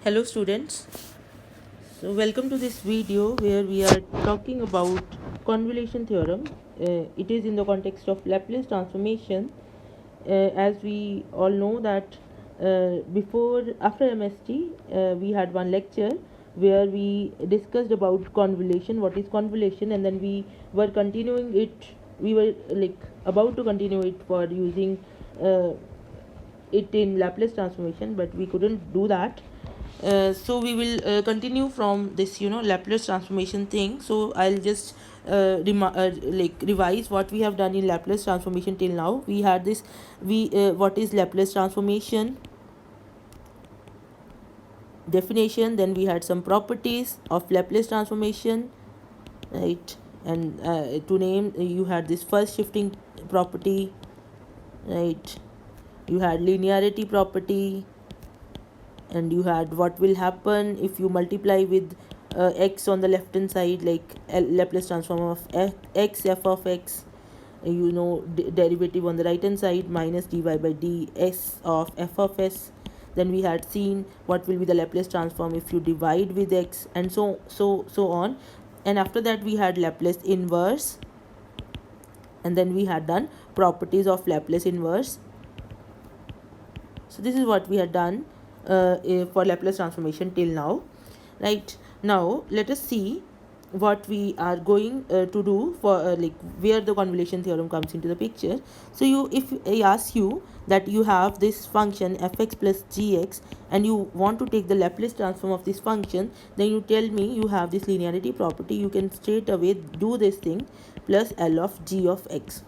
Hello students, so welcome to this video where we are talking about convolution theorem. It is in the context of Laplace transformation. As we all know that after MST we had one lecture where we discussed about convolution, what is convolution, and then were continuing it we were like about to continue it for using it in Laplace transformation, but we couldn't do that. So we will continue from this Laplace transformation thing. So I'll just revise what we have done in Laplace transformation till now. We had this what is Laplace transformation definition, then we had some properties of Laplace transformation, right? And to name, you had this first shifting property, right? You had linearity property, and you had what will happen if you multiply with x on the left hand side, like Laplace transform of x f of x, derivative on the right hand side minus dy by ds of f of s. Then we had seen what will be the Laplace transform if you divide with x, and so on. And after that we had Laplace inverse, and then we had done properties of Laplace inverse. So this is what we had done for Laplace transformation till now. Right, now let us see what we are going to do for where the convolution theorem comes into the picture. So if I ask you that you have this function fx plus gx and you want to take the Laplace transform of this function, then you tell me you have this linearity property, you can straight away do this thing, plus L of g of x,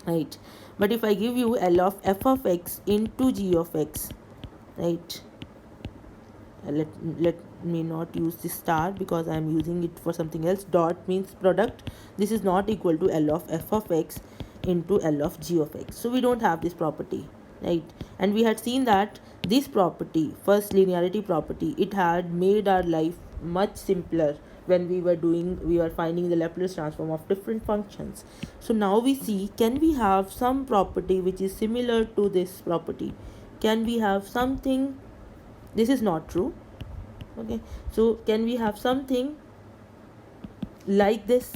right? But if I give you L of f of x into g of x, right, let me not use this star because I am using it for something else. Dot means product. This is not equal to L of f of x into L of g of x. So we don't have this property, right? And we had seen that this property, first linearity property, it had made our life much simpler when we were finding the Laplace transform of different functions. So now we see, can we have some property which is similar to this property? Can we have something? This is not true. Okay, so can we have something like this?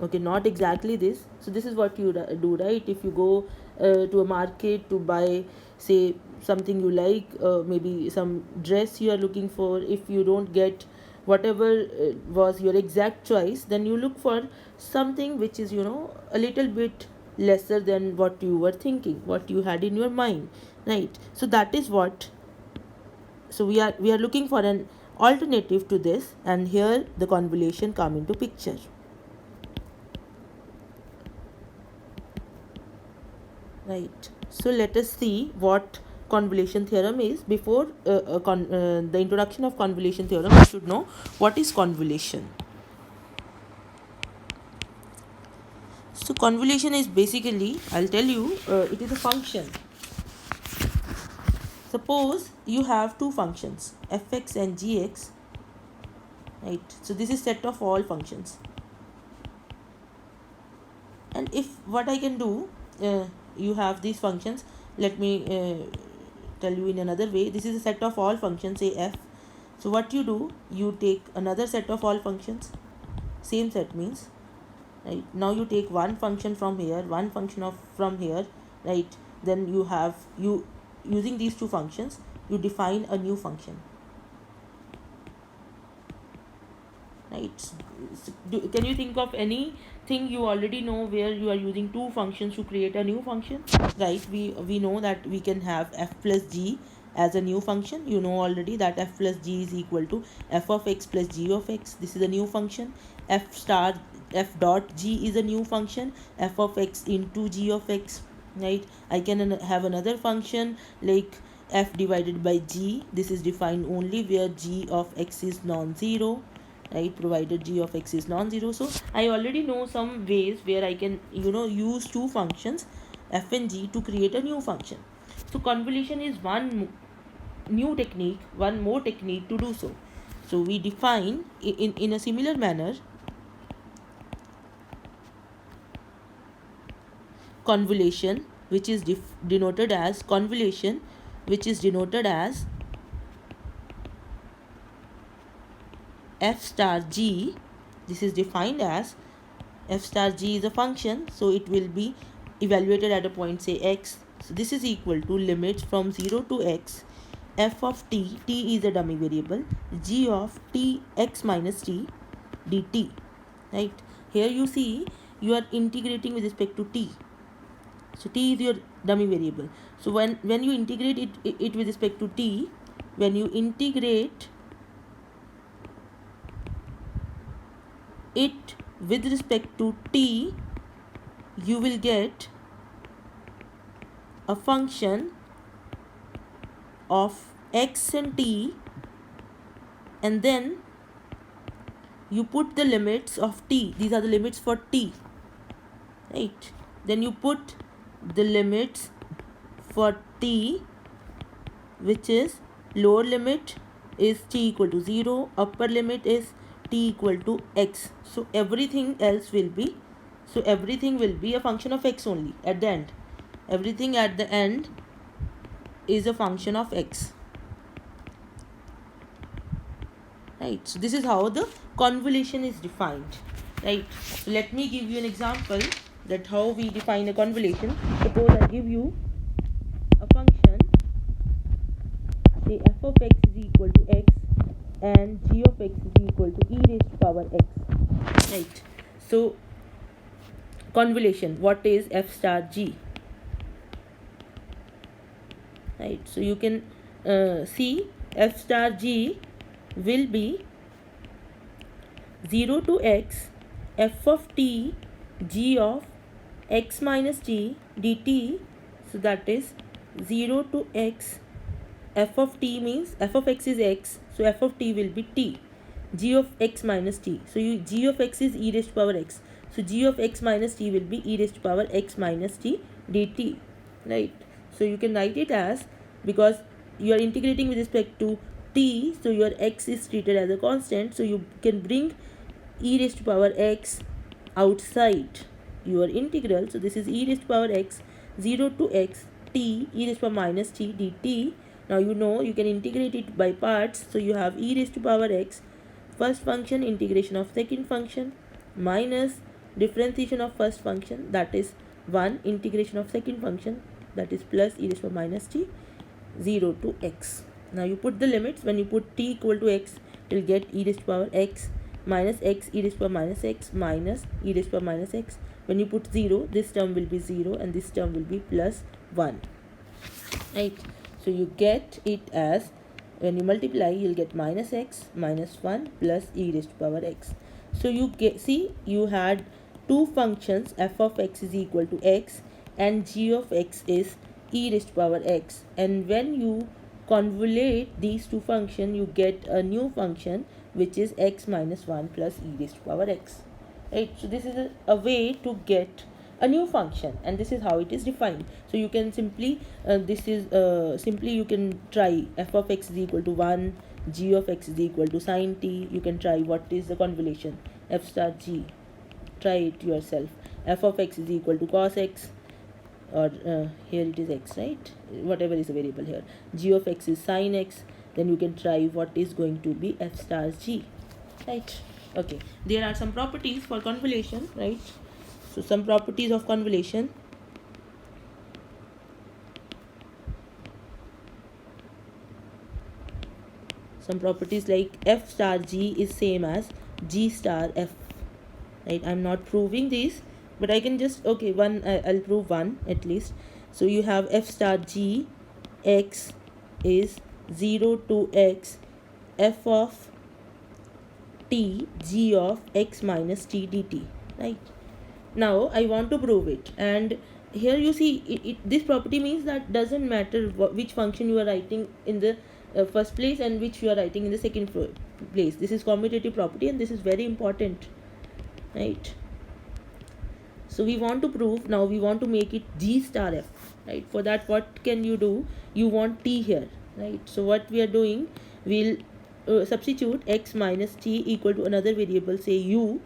Okay, not exactly this. So this is what you do, right? If you go to a market to buy, say, something you like, maybe some dress you are looking for, if you don't get whatever was your exact choice, then you look for something which is a little bit lesser than what you were thinking, what you had in your mind, right? So that is what, so we are looking for an alternative to this, and here the convolution come into picture, right? So let us see what convolution theorem is. Before the introduction of convolution theorem, you should know what is convolution. So convolution is basically, I'll tell you, it is a function. Suppose you have two functions, fx and gx, right? So this is set of all functions, and if what I can do, you have these functions. Let me tell you in another way. This is a set of all functions, say f. So what you do, you take another set of all functions, same set means, right? Now you take one function from here, one function from here, right? Then you using these two functions, you define a new function, right? Can you think of anything you already know where you are using two functions to create a new function, right? We know that we can have f plus g as a new function. You know already that f plus g is equal to f of x plus g of x. This is a new function. F dot g is a new function, f of x into g of x, right? I can have another function like f divided by g. This is defined only where g of x is non-zero, right? Provided g of x is non-zero. So I already know some ways where I can use two functions f and g to create a new function. So convolution is one new technique, one more technique to do so. So we define in a similar manner convolution, which is denoted as f star g, this is defined as f star g is a function, so it will be evaluated at a point say x. So this is equal to limits from 0 to x f of t, t is a dummy variable, g of t x minus t dt, right? Here you see you are integrating with respect to t, so t is your dummy variable. So when you integrate it with respect to t, when you integrate it with respect to t, you will get a function of x and t, and then you put the limits of t, these are the limits for t, right? Then you put the limits for t, which is lower limit is t equal to 0, upper limit is t equal to x. So everything else will be, so everything will be a function of x only at the end. Everything at the end is a function of x, right? So this is how the convolution is defined, right? So let me give you an example that how we define a convolution. Suppose I give you a function, say f of x is equal to x and g of x is equal to e raised to power x, right? So convolution, what is f star g, right? So you can see f star g will be 0 to x f of t g of x minus t dt. So that is 0 to x f of t means f of x is x, so f of t will be t, g of x minus t, so g of x is e raised to power x, so g of x minus t will be e raised to power x minus t dt, right? So you can write it as, because you are integrating with respect to t, so your x is treated as a constant, so you can bring e raised to power x outside your integral. So this is e raised to power x 0 to x t e raised to power minus t dt. Now you know you can integrate it by parts, so you have e raised to power x first function integration of second function minus differentiation of first function, that is 1 integration of second function, that is plus e raised to power minus t 0 to x. Now you put the limits, when you put t equal to x, you will get e raised to power x minus x e raised to power minus x minus e raised to power minus x. When you put 0, this term will be 0 and this term will be plus 1, right? So you get it as, when you multiply, you'll get minus x minus 1 plus e raised to power x. So you get, see, you had two functions, f of x is equal to x and g of x is e raised to power x, and when you convolute these two functions, you get a new function which is x minus 1 plus e raised to power x, right? So this is a way to get a new function, and this is how it is defined. So you can simply simply you can try f of x is equal to 1, g of x is equal to sine t. You can try what is the convolution f star g, try it yourself. F of x is equal to cos x, or here it is x, right? Whatever is the variable here. G of x is sine x. Then you can try what is going to be f star g, right? Okay, there are some properties for convolution, right? So some properties of convolution. Some properties like f star g is same as g star f, right? I'm not proving this, but I can just, okay, one I'll prove one at least. So you have f star g x is 0 to x f of t g of x minus t dt, right? Now I want to prove it, and here you see this property means that doesn't matter which function you are writing in the first place and which you are writing in the second place. This is commutative property and this is very important, right? So we want to prove, now we want to make it g star f, right? For that, what can you do? You want t here, right? So what we are doing, we'll substitute x minus t equal to another variable, say u,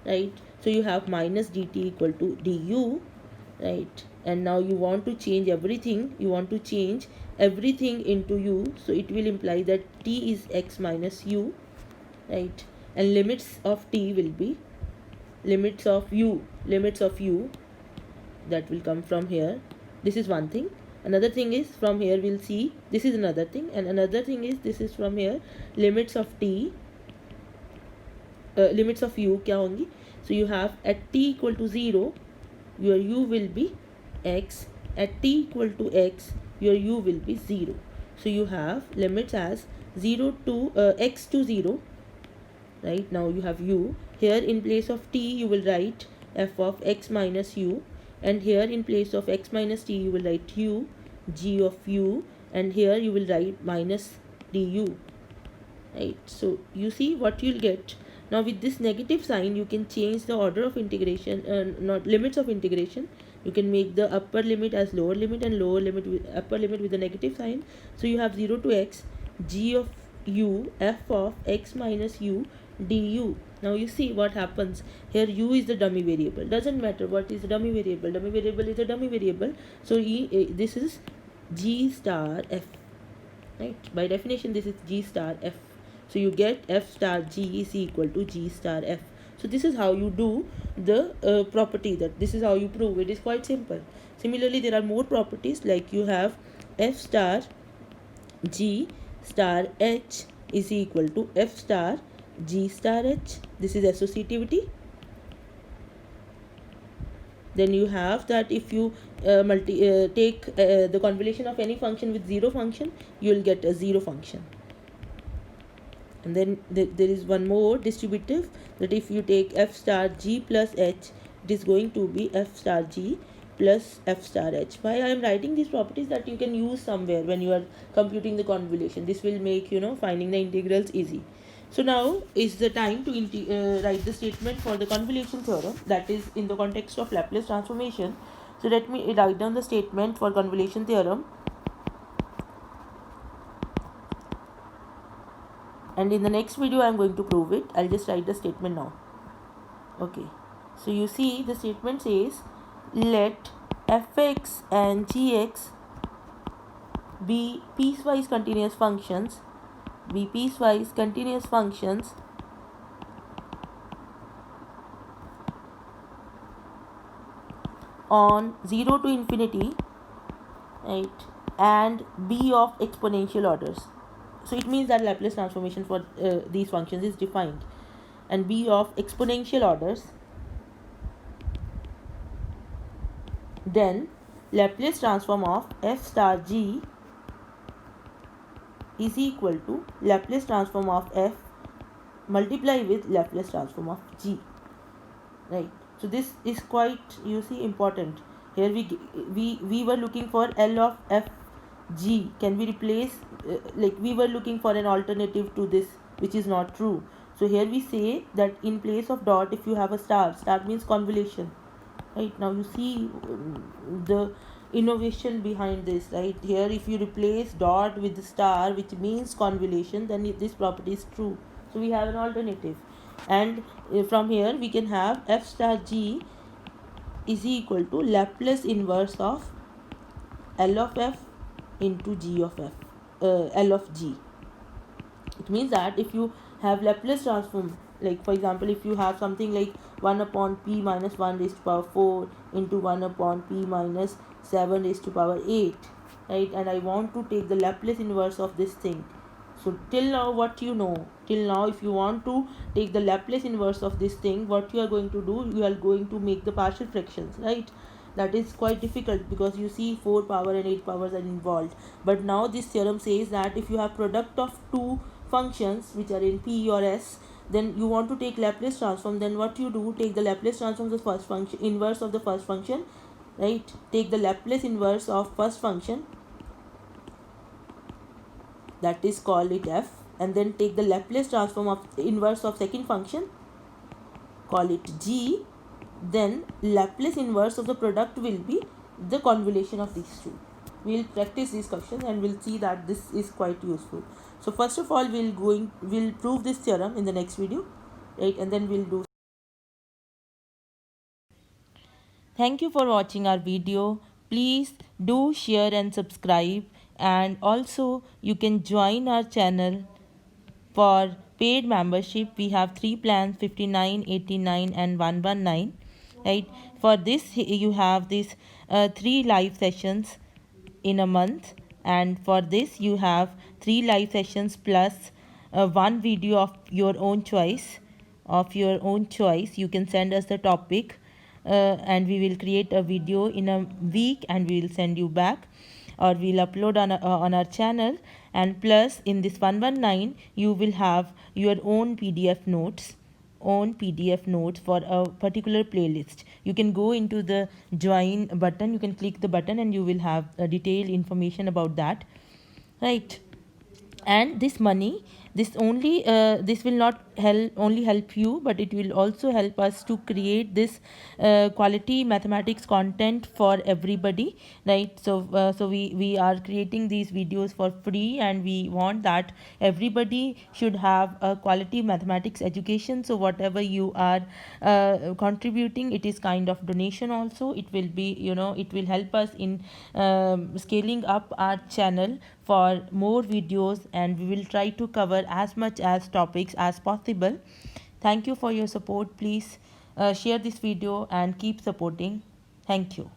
right? So you have minus dt equal to du, right? And now you want to change everything, you want to change everything into u, so it will imply that t is x minus u, right? and limits of t will be limits of u that will come from here. This is one thing. Another thing is from here we'll see this is another thing, and another thing is this is from here limits of t limits of u क्या होंगी. So you have at t equal to 0 your u will be x, at t equal to x your u will be 0. So you have limits as 0 to x to 0, right? Now you have u here. In place of t you will write f of x minus u, and here in place of x minus t you will write u g of u, and here you will write minus du, right? So you see what you'll get. Now with this negative sign you can change the order of integration, not limits of integration. You can make the upper limit as lower limit and lower limit with upper limit with the negative sign. So you have 0 to x g of u f of x minus u du. Now you see what happens here. U is the dummy variable. Doesn't matter what is the dummy variable. Dummy variable is a dummy variable. So this is g star f, right? By definition this is g star f. So you get f star g is equal to g star f. So this is how you do the property, that this is how you prove. It is quite simple. Similarly there are more properties, like you have f star g star h is equal to f star g star h. This is associativity. Then you have that if you take the convolution of any function with zero function, you will get a zero function. And then there is one more distributive, that if you take f star g plus h, it is going to be f star g plus f star h. Why I am writing these properties, that you can use somewhere when you are computing the convolution. This will make finding the integrals easy. So now is the time to write the statement for the convolution theorem, that is in the context of Laplace transformation. So let me write down the statement for convolution theorem, and in the next video I am going to prove it. I'll just write the statement now. Okay, so you see the statement says let fx and gx be piecewise continuous functions on 0 to infinity, right, and be of exponential orders. So it means that Laplace transformation for these functions is defined, and be of exponential orders. Then Laplace transform of f star g is equal to Laplace transform of f multiply with Laplace transform of g, right? So this is quite important. Here we were looking for L of f g. Can we replace we were looking for an alternative to this, which is not true. So here we say that in place of dot, if you have a star means convolution, right? Now you see the innovation behind this, right? Here if you replace dot with the star, which means convolution, then this property is true. So we have an alternative, and from here we can have f star g is equal to Laplace inverse of L of f into g of f, L of g. It means that if you have Laplace transform, like for example if you have something like 1 upon p minus 1 raised to power 4 into 1 upon p minus 7 raised to power 8, right, and I want to take the Laplace inverse of this thing. So till now what you know, if you want to take the Laplace inverse of this thing, what you are going to do, you are going to make the partial fractions, right? That is quite difficult because you see 4 power and 8 powers are involved. But now this theorem says that if you have product of two functions which are in p or s, then you want to take Laplace transform, then what you do, take the Laplace transform of the first function, inverse of the first function, right? Take the Laplace inverse of first function, that is call it f, and then take the Laplace transform of inverse of second function, call it g. Then Laplace inverse of the product will be the convolution of these two. We will practice these questions and we'll see that this is quite useful. So first of all we'll prove this theorem in the next video, right, and then we'll do. Thank you for watching our video. Please do share and subscribe, and also you can join our channel for paid membership, we have three plans: 59, 89 and 119. Right, for this you have this three live sessions in a month, and for this you have three live sessions plus one video of your own choice. You can send us the topic, and we will create a video in a week and we will send you back, or we'll upload on our channel. And plus in this 119 you will have your own PDF notes for a particular playlist. You can go into the join button, you can click the button and you will have detailed information about that. Right, and this money, this will not help you, but it will also help us to create this quality mathematics content for everybody. Right, so we are creating these videos for free, and we want that everybody should have a quality mathematics education. So whatever you are contributing, it is kind of donation also. It will be, it will help us in scaling up our channel for more videos, and we will try to cover as much as topics as possible. Thank you for your support. Please share this video and keep supporting. Thank you.